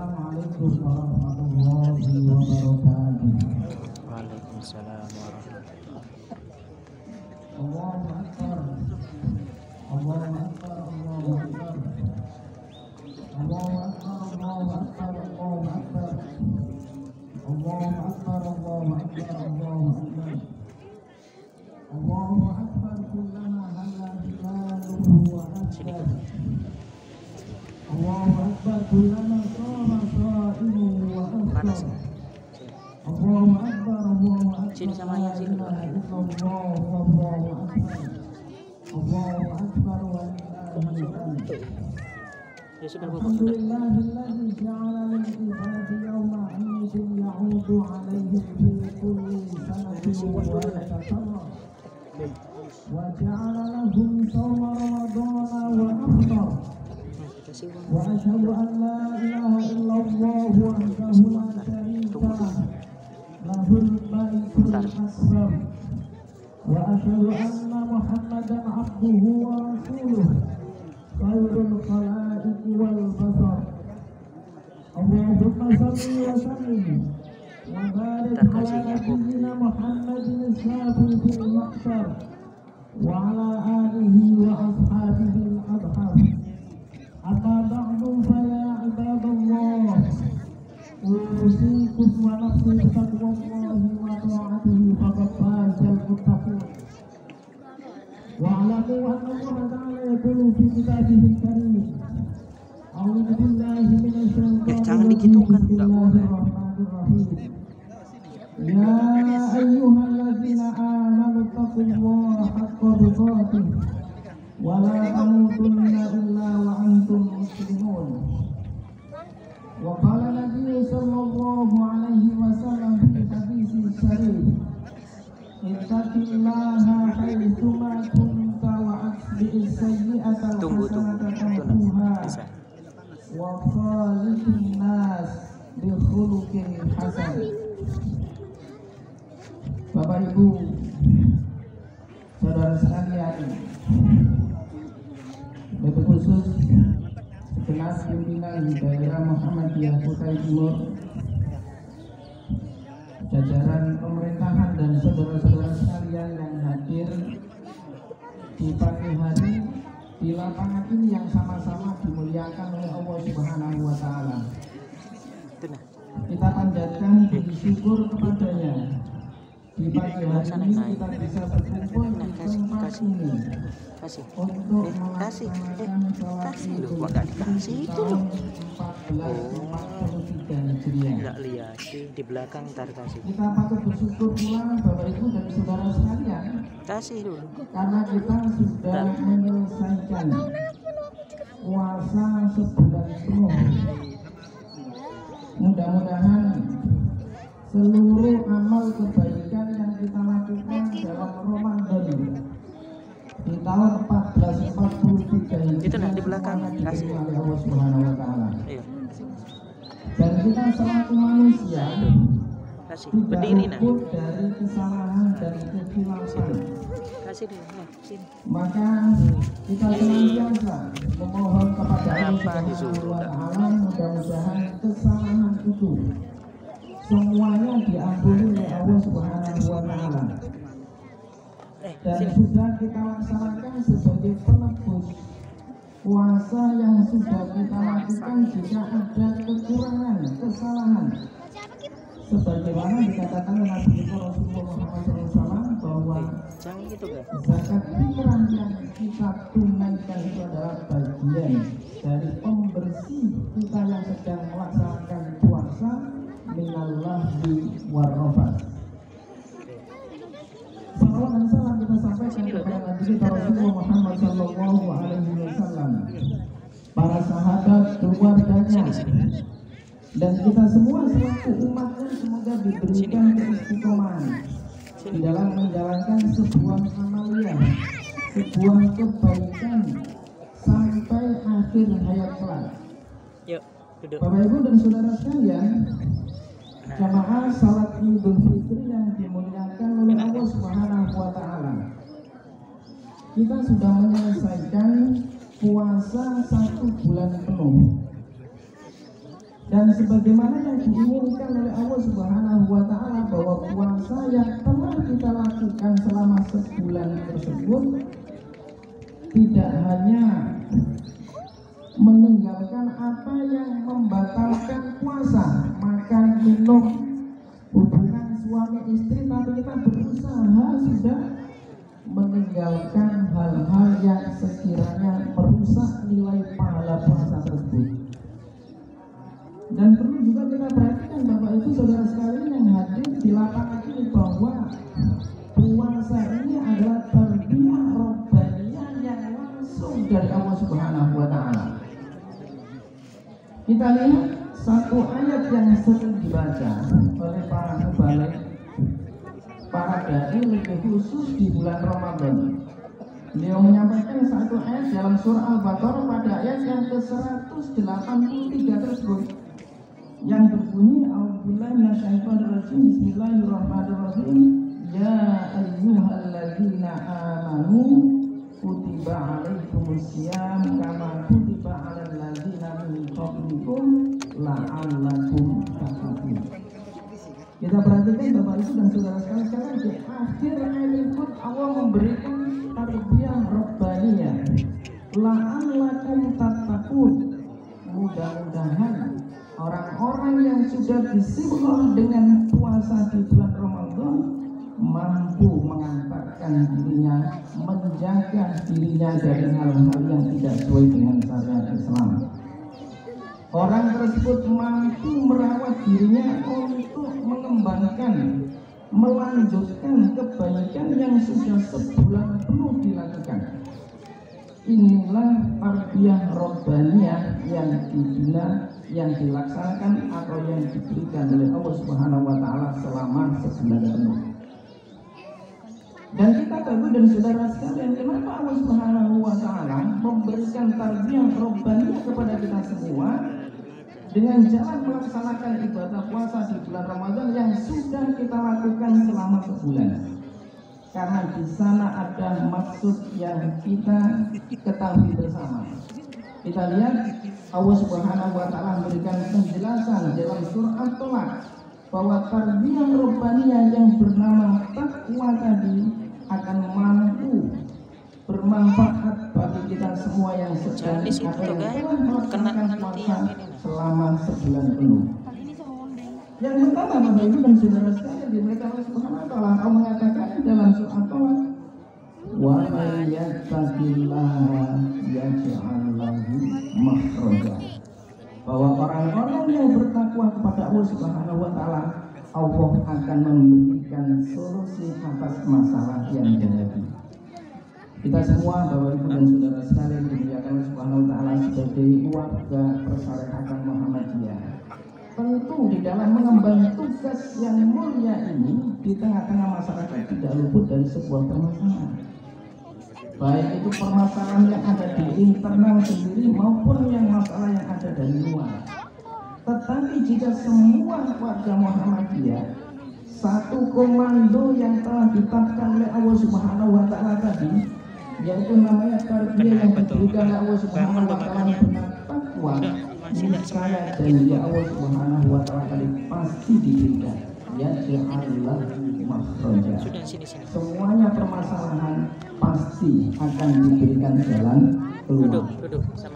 Assalamualaikum warahmatullahi wabarakatuh. Waalaikumsalam warahmatullahi. Allahu Akbar. Allahu Akbar. Allahu Akbar. Allahu Akbar. Allahu Akbar. Allahu Akbar. Allahu Akbar. Allahu Akbar. Allahu Akbar. Allahu Akbar. Kullama halla hilaluhu wa akbar. Allahu Akbar. Kullama qama sha'imuhu wa akbar. Allahu Akbar. Allahu Akbar. Sini sama yang sini. Allahu Akbar. Allahu Akbar wa lillahil hamd. Ya sudah Bapak, sudah. Alhamdulillahilladzi ja'ala lil ibadi yawma 'idin ya'udu 'alaihim fi kulli sanatin wa yatakarrar. Wa ja'ala lahum shawma ramadana wa aftar. Wa asyhadu an la ilaha illallah wahdahu la syarika lah. Lahul malikul akbar. Wa asyhadu anna Muhammadan 'abduhu wa rasuluh. Khairul khalaiqi wal basar. Allahumma shalli wa sallim wa barik ala nabiyyina Muhammadin syafi'il mahsyar wa ala alihi wa ashabihi al-adhar. Amma ba'du fa ya ibadallah, usikum wa nafsi bittaqwallahi wa ta'atihi faqad fazal muttaqin. Wa'alamu anna Allah ta'ala yaqulu fi kitabihil karim. A'udzu billahi minasyaitonir Jangan digitukan, enggak boleh. Bismillahirrahmanirrahim. Ya ayyuhalladzina amanu taqullaha haqqa tuqatih wa la tamutunna illa wa antum muslimun. Wa qala Nabi sallallahu alaihi wasallam fi haditsin sahih, ittaqillaha haitsuma kunta wa atbi'is sayyi'ata hasanata tamhuha wa khaliqin nas bi khuluqin hasan. Bapak Ibu, saudara sekalian, lebih khusus segenap pimpinan daerah Muhammadiyah Kutai Timur, jajaran pemerintahan dan saudara-saudara sekalian yang hadir di pagi hari di lapangan ini yang sama-sama dimuliakan oleh Allah Subhanahu wa Ta'ala. Kita panjatkan puji syukur kepadanya. Di pagi hari ini kita bisa berkumpul di tempat ini untuk melaksanakan sholat Idul Fitri tahun 1443 Hijriah. Enggak lihat di belakang ntar kasih. Kita patut bersyukur pula Bapak Ibu dan saudara sekalian, Kasih dulu. karena kita sudah menyelesaikan puasa sebulan penuh. Mudah-mudahan seluruh amal kebaikan yang kita lakukan dalam Ramadan di tahun 1443 ini Itu nah di belakang kasih. oleh Allah Subhanahu wa Ta'ala. Ayo. Dan kita selaku manusia Kasih. tidak Berdiri nah. luput dari kesalahan dan kekhilafan. Kasih dulu. Nah, sini. Maka kita senantiasa memohon kepada Allah Kenapa Subhanahu disuruh, wa Dak? Ta'ala, mudah-mudahan kesalahan itu semuanya diampuni oleh Allah Subhanahu wa Ta'ala. Dan Sini. sudah kita laksanakan sebagai penebus puasa yang sudah kita lakukan jika ada kekurangan, kesalahan. Sebagaimana dikatakan oleh Nabi kita Rasulullah Muhammad SAW bahwa Jangan gitu, Kak. zakat fitrah yang kita tunaikan itu adalah bagian dari pembersih kita yang sedang melaksanakan puasa minallahhi warrafat. Salawat dan salam kita sampaikan kepada Nabi kita Rasulullah Muhammad Sallallahu Alaihi Wasallam, para sahabat, keluarganya, dan kita semua selaku umatnya semoga diberikan keistiqomahan di dalam menjalankan sebuah amaliyah, sebuah kebaikan sampai akhir hayat kelak. Yuk, duduk. Bapak Ibu dan saudara sekalian, jamaah salat Idul Fitri yang dimuliakan oleh Allah Subhanahu wa Ta'ala, kita sudah menyelesaikan puasa 1 bulan penuh. Dan sebagaimana yang diinginkan oleh Allah Subhanahu wa Ta'ala, bahwa puasa yang telah kita lakukan selama sebulan tersebut tidak hanya meninggalkan apa yang membatalkan puasa, makan, minum, hubungan suami istri, tapi kita berusaha sudah meninggalkan hal-hal yang sekiranya merusak nilai pahala puasa tersebut. Dan perlu juga kita perhatikan Bapak Ibu Saudara sekalian yang hadir di lapangan ini, bahwa puasa ini adalah tarbiyah robbaniyah yang langsung dari Allah Subhanahu wa Ta'ala. Kita lihat satu ayat yang sering dibaca oleh para mubalik, para dai, lebih khusus di bulan Ramadan. Beliau menyampaikan satu ayat dalam surah Al-Baqarah pada ayat yang ke-183 tersebut, yang berbunyi, a'udzubillahi minasyaitonir rajim, bismillahirrahmanirrahim, ya ayyuhalladzina amanu kutiba alaikumusiyam kama kutiba alal ladzina min qablikum la'allakum tattaqun. Kita perhatikan Bapak Ibu dan saudara sekalian, di akhir ayat itu Allah memberikan tarbiyah robbaniyah, la'allakum tattaqun. Mudah-mudahan orang-orang yang sudah disibukkan dengan puasa di bulan Ramadan mampu mengantarkan dirinya, menjaga dirinya dari hal-hal yang tidak sesuai dengan syariat Islam. Orang tersebut mampu merawat dirinya untuk mengembangkan, melanjutkan kebaikan yang sudah sebulan penuh dilakukan. Inilah tarbiyah robbaniyah yang dibina, yang dilaksanakan atau yang diberikan oleh Allah Subhanahu wa Ta'ala selama sebulan penuh. Dan kita tahu dan saudara sekalian, kenapa Allah Subhanahu wa Ta'ala memberikan tarbiyah robbaniyah kepada kita semua dengan jalan melaksanakan ibadah puasa di bulan Ramadan yang sudah kita lakukan selama sebulan. Karena di sana ada maksud yang kita ketahui bersama. Kita lihat Allah Subhanahu wa Ta'ala memberikan penjelasan dalam surah At-Tolak bahwa tarbiyah robbaniyah yang bernama takwa tadi akan mampu bermanfaat bagi kita semua yang sedang atau yang telah melaksanakan puasa selama sebulan penuh. Yang pertama Bapak Ibu dan saudara sekalian dimuliakan Allah Subhanahu wa Ta'ala, Allah mengatakan dalam surah At-Tolak, wa may yattaqillaha yaj'al lahu makhraja, bahwa orang-orang yang bertakwa kepada Allah Subhanahu wa Ta'ala, Allah akan memberikan solusi atas masalah yang terjadi. Kita semua Bapak Ibu dan saudara sekalian dimuliakan Allah Subhanahu wa Ta'ala sebagai warga persyarikatan Muhammadiyah, tentu di dalam mengemban tugas yang mulia ini di tengah-tengah masyarakat tidak luput dari sebuah permasalahan. Baik itu permasalahan yang ada di internal sendiri maupun yang masalah yang ada dari luar. Tetapi jika semua warga Muhammadiyah satu komando yang telah ditetapkan oleh Allah Subhanahu wa Ta'ala tadi, yaitu namanya tarbiyah yang diberikan oleh Allah Subhanahu wa Ta'ala benar takwa, niscaya janji Allah Subhanahu wa Ta'ala tadi pasti diberikan. Ya Allah makhraja. Semuanya permasalahan pasti akan diberikan jalan keluar.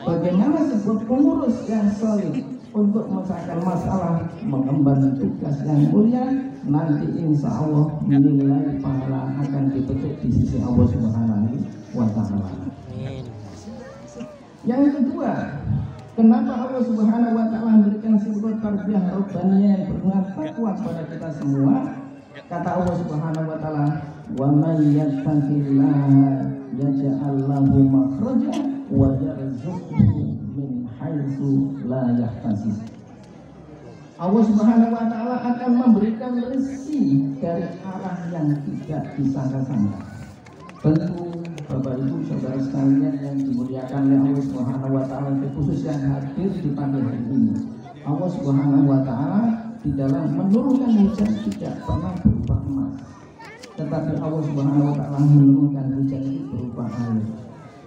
Bagaimana sebuah pengurus yang solid untuk memecahkan masalah, mengemban tugas yang mulia, nanti insya Allah nilai pahala akan dipetik di sisi Allah Subhanahu wa Ta'ala. Yang kedua, kenapa Allah Subhanahu wa Ta'ala memberikan sebuah tarbiyah robbaniyah yang beruang takwa kepada kita semua? Kata Allah Subhanahu wa Ta'ala, wa may yattaqillaha yaj'al lahu makhraja wa yarzuqhu min haitsu la yahtasib. Allah Subhanahu wa Ta'ala akan memberikan rezeki dari arah yang tidak disangka-sangka. Tentu Bapak Ibu saudara sekalian yang dimuliakan oleh Allah Subhanahu wa Ta'ala, khusus yang hadir di pagi hari ini, Allah Subhanahu wa Ta'ala di dalam menurunkan hujan tidak pernah berupa emas, tetapi Allah Subhanahu wa Ta'ala menurunkan hujan itu berupa air.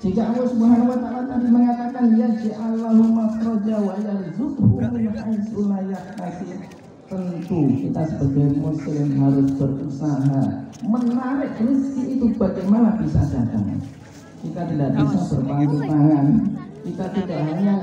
Jika Allah Subhanahu wa taala tadi mengatakan yaj'allahu makhraja wa yarzuqhu min haitsu la yahtasib, tentu kita sebagai muslim harus berusaha menarik rezeki itu bagaimana bisa datang. Kita tidak bisa berpangku tangan. Kita tidak hanya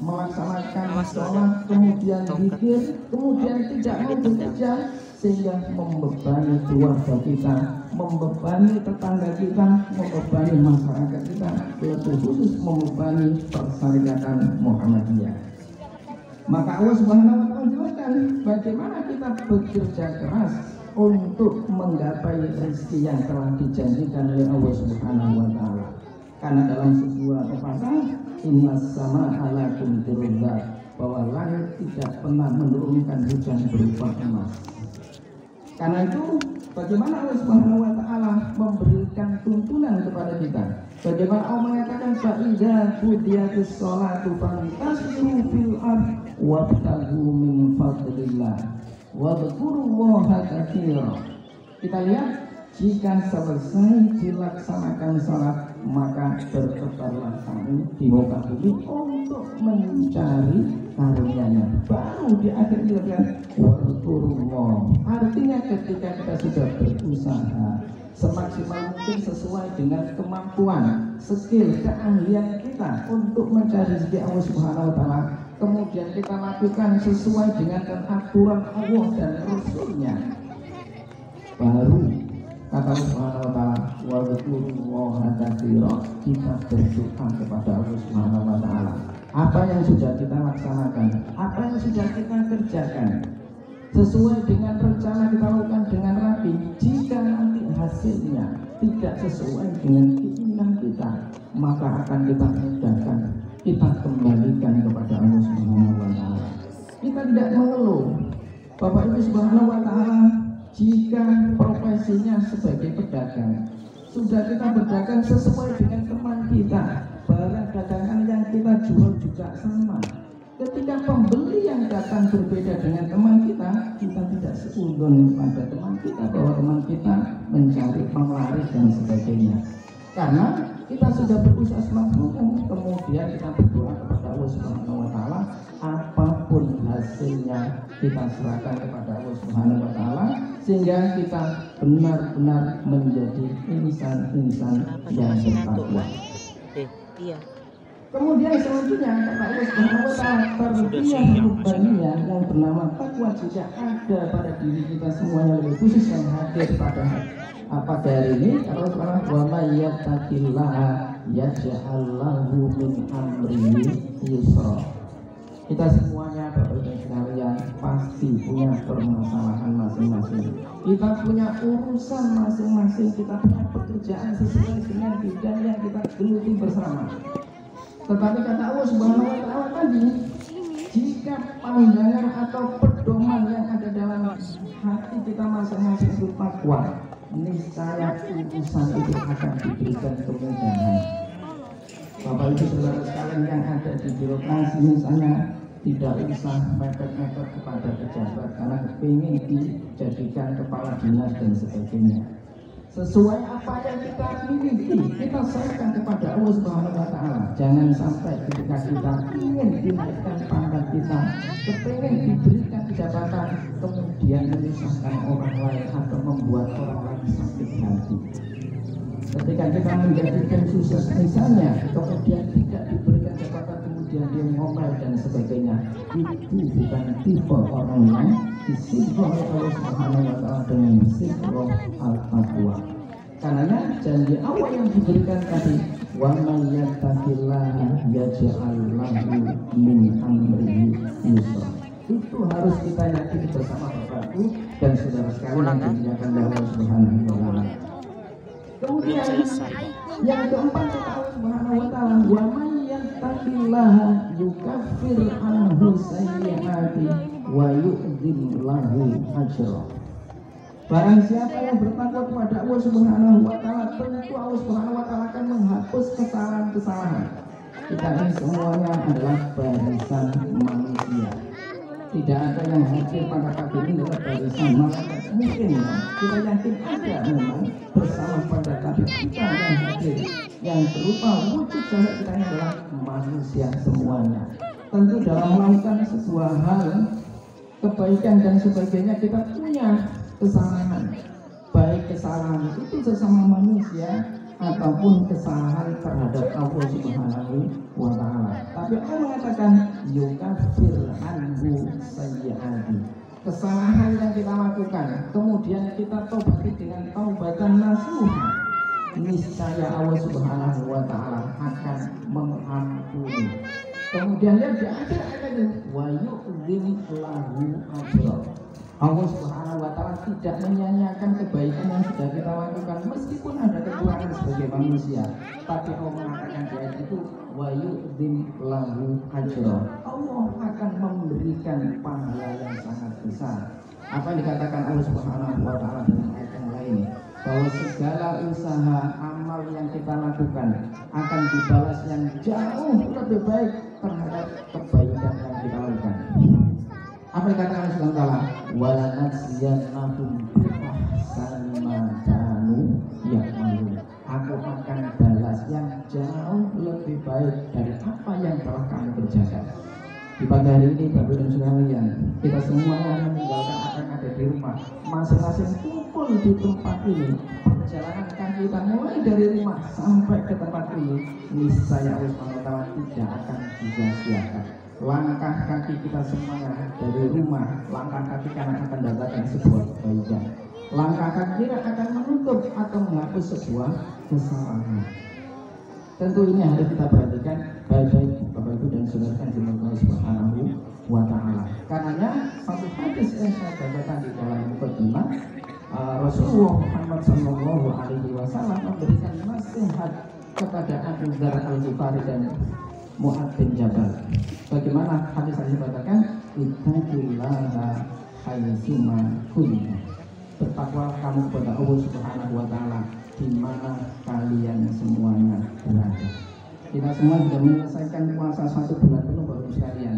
melaksanakan sholat, kemudian zikir, kemudian tidak mau bekerja, sehingga membebani keluarga kita, membebani tetangga kita, membebani masyarakat kita, lebih khusus membebani persyarikatan Muhammadiyah. Maka Allah Subhanahu wa taala jelaskan bagaimana kita bekerja keras untuk menggapai rezeki yang telah dijanjikan oleh Allah Subhanahu wa taala. Karena dalam sebuah pepatah, innas samaa'a la tumtirul ghaiz, bahwa langit tidak pernah menurunkan hujan berupa emas. Karena itu, bagaimana Allah Subhanahu wa taala memberikan tuntunan kepada kita? Bagaimana Allah mengatakan fa'idza qudiyatis sholatu fantashiru fil ardh wabtaghu min fadlillah wadhkurullaha katsiran. Kita lihat, jika selesai dilaksanakan salat, maka bertebarlah kamu di muka bumi untuk mencari karunia-Nya. Baru di akhir dikatakan wadhkurullah. Artinya ketika kita sudah berusaha semaksimal mungkin sesuai dengan kemampuan, skill, keahlian kita untuk mencari rezeki Allah Subhanahu wa taala, kemudian kita lakukan sesuai dengan aturan Allah dan Rasul-Nya, baru kata Allah Subhanahu wa taala wadhkurullaha katsiran, kita berdoa kepada Allah Subhanahu wa taala. Apa yang sudah kita laksanakan, apa yang sudah kita kerjakan, sesuai dengan rencana kita lakukan dengan rapi. Jika nanti hasilnya tidak sesuai dengan keinginan kita, maka akan kita mudahkan, kita kembalikan kepada Allah Subhanahu wa taala. Kita tidak mengeluh. Bapak Ibu Subhanahu wa taala, jika profesinya sebagai pedagang, sudah kita berdagang sesuai dengan teman kita, barang dagangan yang kita jual juga sama. Ketika pembeli yang datang berbeda dengan teman kita, kita tidak seudon pada teman kita bahwa teman kita mencari penglaris dan sebagainya. Karena kita sudah berusaha semaksimal, kemudian kita berdoa kepada Allah Subhanahu wa taala, apapun hasilnya kita serahkan kepada Allah Subhanahu wa taala, sehingga kita benar-benar menjadi insan-insan yang bertakwa. Iya. Kemudian selanjutnya kata Allah Subhanahu wa taala, tarbiyah rubbaniyah yang bernama takwa juga ada pada diri kita semuanya, lebih khusus yang hadir pada hari ini. Allah Subhanahu wa may yattaqillaha yaj'al lahu min amrihi yusra. Kita semuanya Bapak Ibu sekalian pasti punya permasalahan masing-masing. Kita punya urusan masing-masing, kita punya pekerjaan sesuai dengan bidang yang kita geluti bersama. Tetapi kata Allah Subhanahu wa taala tadi, jika pandangan atau pedoman yang ada dalam hati kita masing-masing itu takwa, niscaya urusan itu akan diberikan kemudahan. Bapak Ibu saudara sekalian yang ada di birokrasi misalnya, tidak usah mepet-mepet kepada pejabat karena ingin dijadikan kepala dinas dan sebagainya. Sesuai apa yang kita miliki, kita serahkan kepada Allah Subhanahu wa taala. Jangan sampai ketika kita ingin dinaikkan pangkat kita, kepingin diberikan jabatan, kemudian menyusahkan orang lain atau membuat orang lain sakit hati. Ketika kita menjadi tim sukses misalnya, kemudian tidak diberikan jabatan, kemudian dia ngomel dan sebagainya, itu bukan tipe orang yang disifat oleh Allah Subhanahu wa taala dengan sifat al-taqwa. Karena janji Allah yang diberikan tadi, wa may yattaqillaha yaj'al lahu min amrihi yusra. Itu harus kita yakini bersama Bapak-Ibu dan saudara sekalian yang dimuliakan oleh Allah Subhanahu wa taala. Kemudian yang keempat kata Allah Subhanahu wa taala, wa may yattaqillaha yukaffir anhu sayyi'ati wa yu'dzim lahu ajra. Barang siapa yang bertakwa kepada Allah Subhanahu wa taala, tentu Allah Subhanahu wa taala akan menghapus kesalahan-kesalahan. Kita ini semuanya adalah barisan manusia. tidak ada yang hadir pada pagi ini adalah barisan malaikat. Mungkin ya, kita yakin ada memang bersama pada tapi kita yang hadir yang berupa wujud zahir kita ini adalah manusia semuanya. Tentu dalam melakukan sebuah hal kebaikan dan sebagainya kita punya kesalahan, baik kesalahan itu sesama manusia ataupun kesalahan terhadap Allah Subhanahu wa Ta'ala. Tapi Allah mengatakan yukafir anhu sayyi'ati. Kesalahan yang kita lakukan kemudian kita taubati dengan taubatan nasuha, niscaya Allah Subhanahu wa Ta'ala akan mengampuni. Kemudian lihat di akhir ayat ini wa yu'dzim lahu ajra. Allah Subhanahu wa Ta'ala tidak menyia-nyiakan kebaikan yang sudah kita lakukan meskipun ada kekurangan sebagai manusia, tapi Allah mengatakan di ayat itu wa yu'dzim lahu ajra. Allah akan memberikan pahala yang sangat besar. Apa yang dikatakan Allah Subhanahu wa Ta'ala dalam ayat yang lain, bahwa segala usaha amal yang kita lakukan akan dibalas yang jauh lebih baik terhadap kebaikan yang kita lakukan. Apa yang dikatakan Allah Subhanahu wa Ta'ala, wala natsiyannahum bi ahsani ma kanu ya'malun. Aku akan balas yang jauh lebih baik dari apa yang telah kamu kerjakan. Di pagi hari ini Bapak dan Saudara sekalian, kita semua yang meninggalkan akan ada di rumah, masing-masing kumpul di tempat ini. Perjalanan kaki kita mulai dari rumah sampai ke tempat ini, niscaya Allah Subhanahu wa Ta'ala tidak akan disia-siakan. Langkah kaki kita semuanya dari rumah, langkah kaki kanan akan datangkan sebuah kebaikan. Langkah kaki kiri akan menutup atau menghapus sebuah kesalahan. Tentu ini harus kita perhatikan baik-baik Bapak Ibu dan Saudara yang dimurkai Subhanahu wa Ta'ala. Karenanya satu hadis yang saya bacakan di dalam mukadimah, Rasulullah Muhammad Sallallahu Alaihi Wasallam memberikan nasihat kepada Abu Dzar Al-Ghifari dan Mu'adz bin Jabal. Bagaimana hadis tadi dikatakan, ittaqillaha haitsuma kunta. Bertakwa kamu kepada Allah Subhanahu wa Ta'ala di mana kalian semuanya berada. Kita semua sudah menyelesaikan puasa 1 bulan penuh Bapak Ibu sekalian.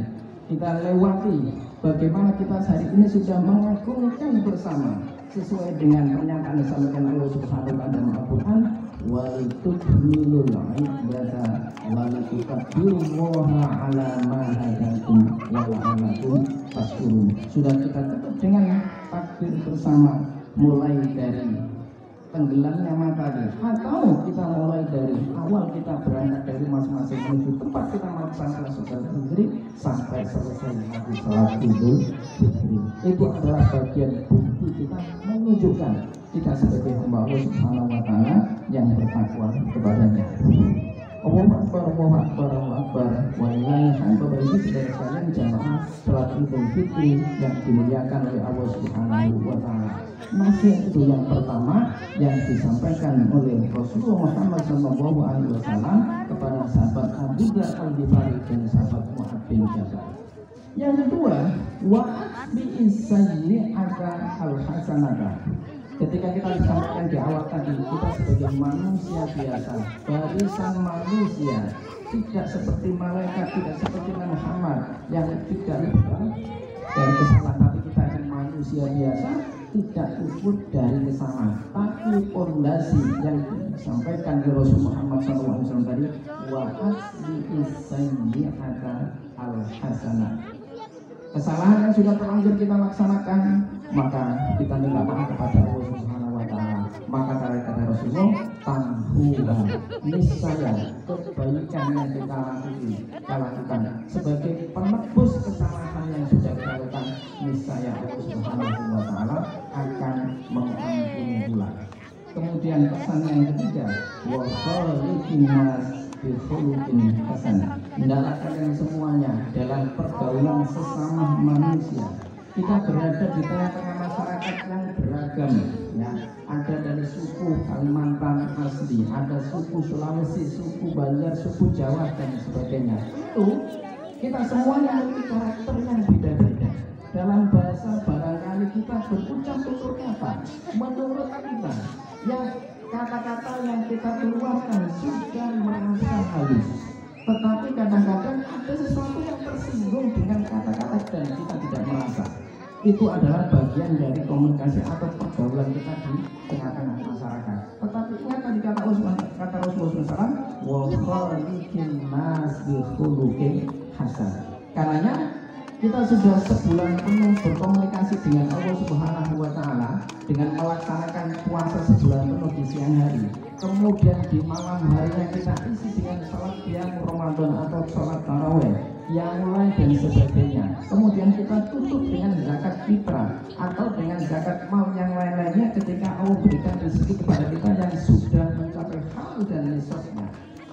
Kita lewati bagaimana kita hari ini sudah mengagungkan bersama sesuai dengan pernyataan yang disampaikan Allah Subhanahu wa Ta'ala dalam Al-Qur'an, wa litukmilul iddata wa litukabbirullaha ala ma hadakum wa la'allakum tashkurun. Sudah kita tutup dengan takbir bersama mulai dari tenggelamnya matahari, atau kita mulai dari awal kita berangkat dari masing-masing menuju tempat kita melaksanakan sholat Fitri sampai selesai nanti sholat Idul Fitri. Itu adalah bagian bukti kita menunjukkan kita sebagai hamba Allah Subhanahu wa Ta'ala yang bertakwa kepadanya. Allahu Akbar, Allahu Akbar, Allahu Akbar. Walillahi hamd. Bapak Ibu saudara sekalian, jamaah salat Idul Fitri yang dimuliakan oleh Allah Subhanahu wa Ta'ala. Nasihat itu yang pertama yang disampaikan oleh Rasulullah Muhammad SAW kepada sahabat Abu Dzar Al-Ghifari dan sahabat Mu'adz bin Jabal. Yang kedua, wa'atbi sayyi'ata al-hasanata. Ketika kita disampaikan di awal tadi, kita sebagai manusia biasa, barisan manusia, tidak seperti malaikat, tidak seperti Muhammad yang tidak lupa dari kesalahan, tapi kita adalah manusia biasa, tidak luput dari kesalahan. Tapi pondasi yang disampaikan oleh Rasulullah Muhammad SAW tadi, wa asli sayyi'ata al-hasanah. Kesalahan yang sudah terlanjur kita laksanakan, maka kita minta maaf kepada Allah Subhanahu wa Ta'ala. Maka kata Rasulullah, tamhuha, niscaya kebaikan yang kita lakukan sebagai penebus kesalahan yang sudah kita lakukan, niscaya Allah Subhanahu wa Ta'ala akan mengampuni pula. Kemudian pesan yang ketiga, wa khaliqin nas bi khuluqin hasan. Hendaklah kalian semuanya dalam pergaulan sesama manusia. Kita berada di tengah-tengah masyarakat yang beragam, ya. Ada dari suku Kalimantan asli, ada suku Sulawesi, suku Banjar, suku Jawa dan sebagainya. Itu kita semuanya memiliki karakter yang beda-beda. Dalam bahasa barangkali kita berucap tutur kata menurut kita yang kata-kata yang kita keluarkan sudah merasa halus. Tetapi kadang-kadang ada sesuatu yang tersinggung dengan kata-kata dan kita tidak merasa. Itu adalah bagian dari komunikasi atau pergaulan kita di tengah-tengah masyarakat. Tetapi ingat tadi kata Rasulullah SAW, wa khaliqin nas bi khuluqin hasan. Karenanya kita sudah sebulan penuh berkomunikasi dengan Allah Subhanahu wa Ta'ala dengan melaksanakan puasa sebulan penuh di siang hari. Kemudian di malam harinya kita isi dengan salat qiyam Ramadan atau salat tarawih yang lain dan sebagainya. Kemudian kita tutup dengan zakat fitrah atau dengan zakat mal yang lain-lainnya ketika Allah berikan rezeki kepada kita yang sudah mencapai haul dan nisabnya.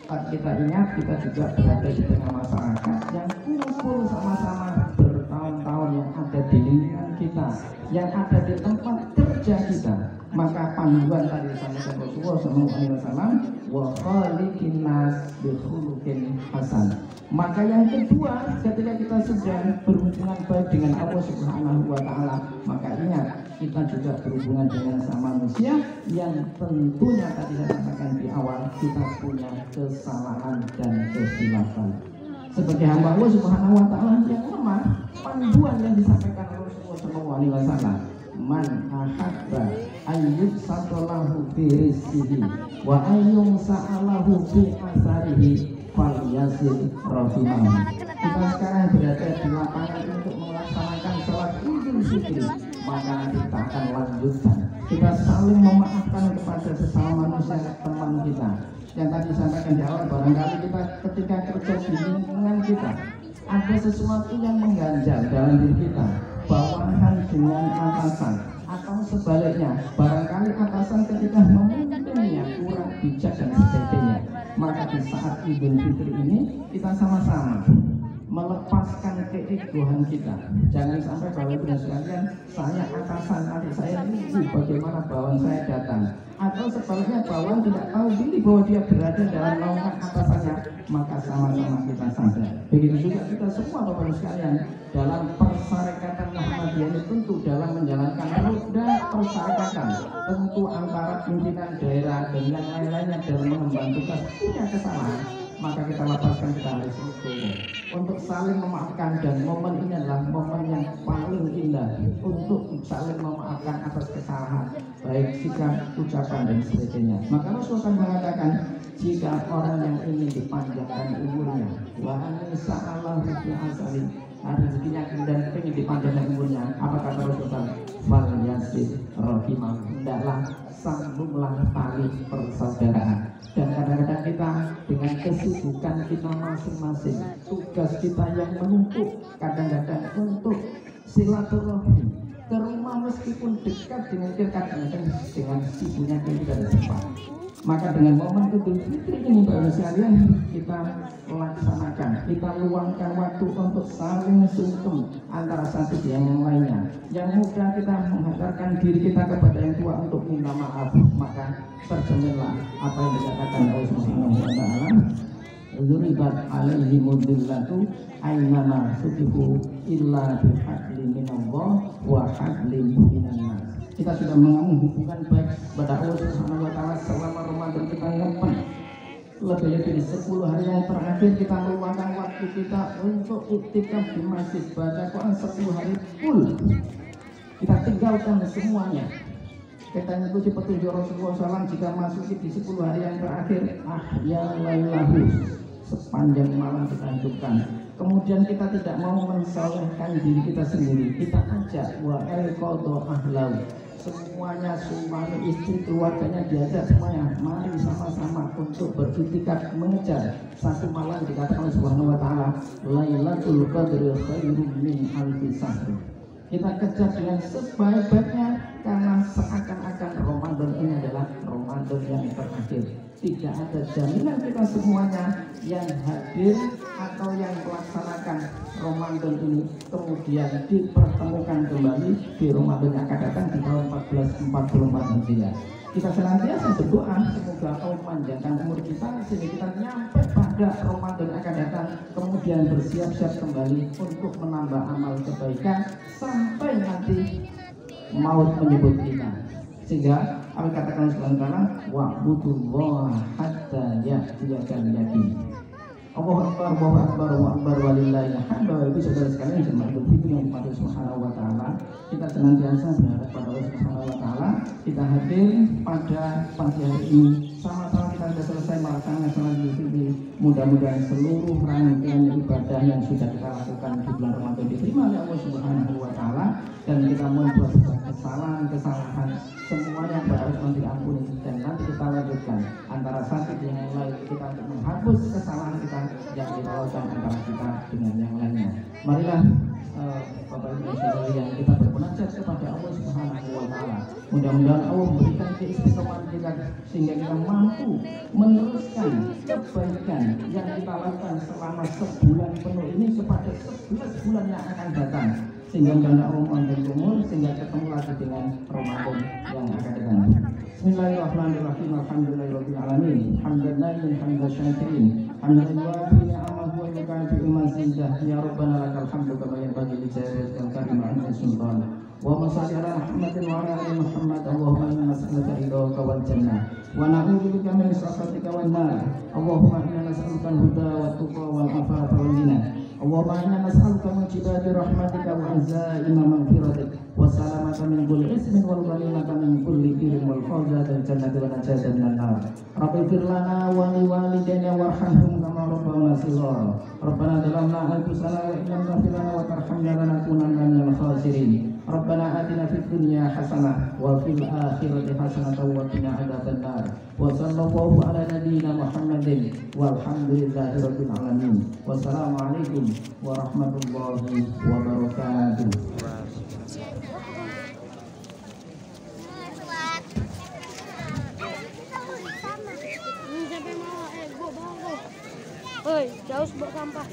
Kita ingat kita juga berada di tengah masyarakat yang kumpul sama-sama bertahun-tahun, yang ada di lingkungan kita, yang ada di tempat kerja kita. Maka panduan tadi disampaikan Rasulullah SAW, wa khaliqin nas bi khuluqin hasan. Maka yang kedua, ketika kita sudah berhubungan baik dengan Allah Subhanahu wa Ta'ala, maka ingat kita juga berhubungan dengan sama manusia yang tentunya tadi saya katakan di awal, kita punya kesalahan dan kesilapan. Sebagai hamba Allah Subhanahu wa Ta'ala yang lemah, panduan yang disampaikan Rasulullah SAW, man ahabba ayyub satolahu fi rizqihi wa ayyum sa'alahu fi asarihi fal yasir rahimahu. Kita sekarang berada di lapangan untuk melaksanakan sholat Idul Fitri, maka kita akan lanjutkan. Kita saling memaafkan kepada sesama manusia teman kita. Yang tadi sampaikan di awal, barangkali kita ketika kerja di lingkungan kita ada sesuatu yang mengganjal dalam diri kita, bawahan dengan atasan, atau sebaliknya barangkali atasan ketika memimpinnya kurang bijak dan sebagainya. Maka di saat Idul Fitri ini kita sama-sama melepaskan keegoan kita. Jangan sampai Bapak Ibu dan sekalian, saya atasan, adik saya ini bagaimana bawahan saya datang, atau sebaliknya bawahan tidak tahu diri bahwa dia berada dalam naungan atasannya. Maka sama-sama kita sadar. Begitu juga kita semua Bapak Ibu sekalian dalam persyarikatan Muhammadiyah ini, tentu dalam menjalankan roda persyarikatan, tentu antara pimpinan daerah dan yang lain-lainnya dalam mengemban tugas punya kesalahan. Maka kita lepaskan, kita harus untuk saling memaafkan, dan momen ini adalah momen yang paling indah untuk saling memaafkan atas kesalahan baik sikap, ucapan dan sebagainya. Maka Rasulullah mengatakan, jika orang yang ingin dipanjangkan umurnya, wa anisa'allahu fi asali, rezekinya dan ingin dipanjangkan umurnya, apa kata Rasulullah? Fal yasir rahimah, hendaklah sambunglah tali persaudaraan. Dan kadang-kadang kita dengan kesibukan kita masing-masing, tugas kita yang menumpuk, kadang-kadang untuk silaturahmi ke rumah meskipun dekat dengan kita, kadang-kadang dengan sibuknya kita tidak sempat. Maka dengan momen Idul Fitri ini Bapak sekalian, kita laksanakan, kita luangkan waktu untuk saling sungkem antara satu dengan yang lainnya. Yang mudah kita menghantarkan diri kita kepada yang tua untuk minta maaf, maka tercerminlah apa yang dikatakan Allah Subhanahu wa Ta'ala, dzuribat alaihimud dzillatu aynama suqifu illa bihablin minallah wa hablin minan nas. Kita sudah mengambil hubungan baik kepada Allah Subhanahu wa Ta'ala selama Ramadan. Kita nyimpen lebih-lebih di 10 hari yang terakhir, kita meluangkan waktu kita untuk iktikaf di masjid, baca Quran 10 hari full. Kita tinggalkan semuanya. Kita mengikuti petunjuk Rasulullah SAW jika masuk di 10 hari yang terakhir, ya lailahu, sepanjang malam kita hidupkan. Kemudian kita tidak mau mensalahkan diri kita sendiri, kita ajak wa al-qadha ahlau, semuanya, suami, istri, keluarganya diajak semuanya, mari sama-sama untuk beriktikaf mengejar satu malam. Dikatakan Subhanahu wa Ta'ala, Lailatul Qadri khairum min alfi syahr. Kita kejar dengan sebaik-baiknya, karena seakan-akan Ramadan ini adalah Ramadan yang terakhir. Tidak ada jaminan kita semuanya yang hadir atau yang melaksanakan Ramadan ini kemudian dipertemukan kembali di Ramadan yang akan datang di tahun 1444 Hijriah. Kita senantiasa berdoa semoga Allah memanjangkan umur kita sehingga kita nyampe pada Ramadan yang akan datang, kemudian bersiap-siap kembali untuk menambah amal kebaikan sampai nanti maut menyebut kita. Sehingga apa katakan sekarang, wa'budullaha hatta ya'tiyakal yaqin. Allahu Akbar walillahil hamd. Bapak Ibu saudara sekalian jemaah Idul Fitri yang dimuliakan Subhanahu wa taala, kita senantiasa berharap pada Allah Subhanahu wa taala. Kita hadir pada pagi hari ini sama-sama kita sudah selesai melaksanakan salat Idul Fitri. Mudah-mudahan seluruh rangkaian ibadah yang sudah kita lakukan di bulan Ramadan diterima oleh Allah Subhanahu wa taala, dan kita mohon buat kesalahan semuanya pada Allah diampuni, dan nanti kita lanjutkan antara satu dengan yang lain kita untuk menghapus kesalahan kita yang dilakukan antara kita dengan yang lainnya. Marilah Bapak Ibu sekalian kita bermunajat kepada Allah Subhanahu wa taala. Mudah-mudahan Allah memberikan keistiqomahan kita sehingga kita mampu meneruskan kebaikan yang kita lakukan selama sebulan penuh ini kepada 11 bulan yang akan datang, sehingga mudah-mudahan Allah memanjangkan umur sehingga ketemu lagi dengan Ramadan yang akan datang. Bismillahirrahmanirrahim. Alhamdulillahirabbil alamin. Hamdanallahi hamdan syakirin. Hamdan yuafi ni'amahu wa yukafi mazidah. Ya Rabbana lakal hamdu kama yanbaghi li jalalikal karim wa 'azimi sultan. Wa salli ala Muhammadin wa ala ali Muhammad. Allahumma inna nas'aluka ridhaka wal jannah wa na'udzubika min sakhatika wan nar. Allahumma inna nas'aluka al-huda wat tuqa wal afafa wal ghina. Allahumma inna nas'aluka mujibati rahmatika wa azaima maghfiratik wa salamata min kulli ismin wal ghanimata min kulli birrin wal fawza dan jannati wa najatan minan nar. Rabbi fir lana wa li walidayna warhamhum kama rabbawna shighara. Rabbana zalamna anfusana wa illam taghfir lana wa tarhamna lanakunanna minal khasirin. Rabbana atina fid dunya hasanah wa fil akhirati hasanah wa qina adzabannar. Wa sallallahu ala nabiyyina Muhammadin walhamdulillahi rabbil alamin. Wassalamualaikum warahmatullahi wabarakatuh. Oi, jauh buat sampah.